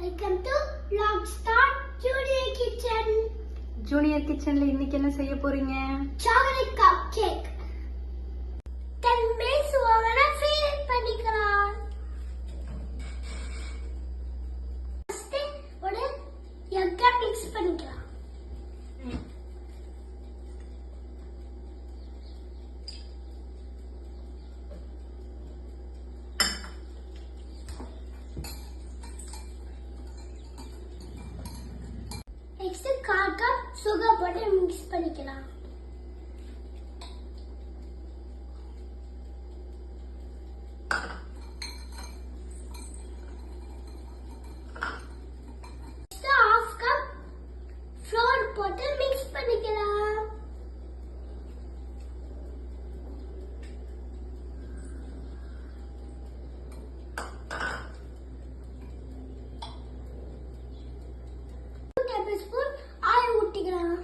Welcome to Vlogstar Junior Kitchen. Junior கிச்சன்ல இன்னைக்கு என்ன செய்ய போறீங்க? Chocolate cupcake. 10 minutes ஓவனா ஃபில் பண்ணிக்கலாம். ஃபர்ஸ்ட் ஒரு எக் மிக்ஸ் பண்ணிக்கலாம். நெக்ஸ்ட் 1/4 கப் சுகர் போட்டு மிக்ஸ் பண்ணிக்கலாம். நெக்ஸ்ட் 1/2 கப் ஃப்ளோர் போட்டு மிக்ஸ் பண்ணிக்கலாம். டேபிள்ஸ்பூன் ஆயில் ஊத்திக்கலாம்.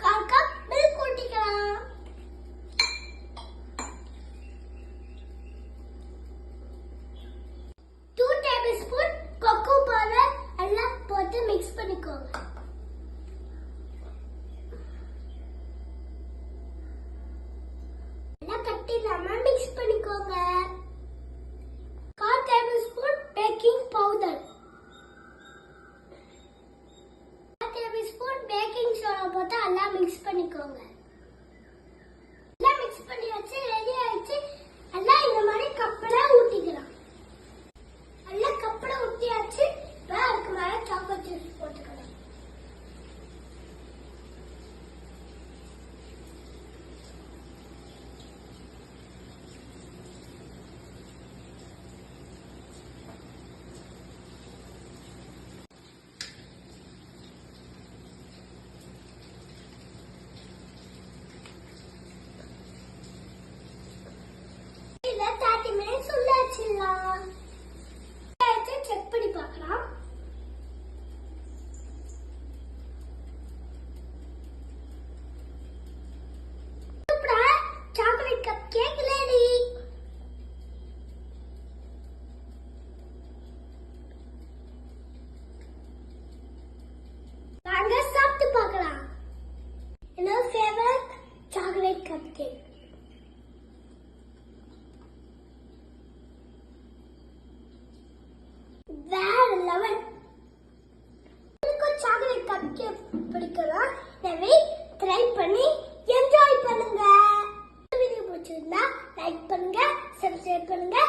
கால் கப் மில்க் ஊத்திக்கலாம். டூ டேபிள்ஸ்பூன் கொக்கோ பவுடர் எல்லாம் போட்டு மிக்ஸ் பண்ணிக்கோங்க. எல்லாம் கட்டி இல்லாம மிக்ஸ் பண்ணிக்கோங்க. 1/4 tablespoon baking powder. 1/2 tablespoon baking soda போட்டு எல்லாம் மிக்ஸ் பண்ணிக்கோங்க. எல்லாம் மிக்ஸ் பண்ணியாச்சு, ரெடி ஆயிடுச்சு. எல்லாம் இந்த மாதிரி கப்ல ஊத்திக்கலாம். எல்லாம் கப்ல ஊத்தியாச்சு. அதுக்கு மேல சாக்லேட் சிப்ஸ் போட்டுக்கலாம். இத 30 minutes உள்ள வச்சிடலாம். செக் பண்ணி பார்க்கலாம். சூப்பரா சாக்லேட் கப் கேக் ரெடி. வாங்க சாப்பிட்டு பார்க்கலாம். என்னோட ஃபேவரட் சாக்லேட் கப் கேக். வேற லெவல். உங்களுக்கு சாக்லேட் கப் கேக் பிடிக்கலாம். எனவே ட்ரை பண்ணி என்ஜாய் பண்ணுங்க. வீடியோ பிடிச்சிருந்தா லைக் பண்ணுங்க, சப்ஸ்கிரைப் பண்ணுங்க.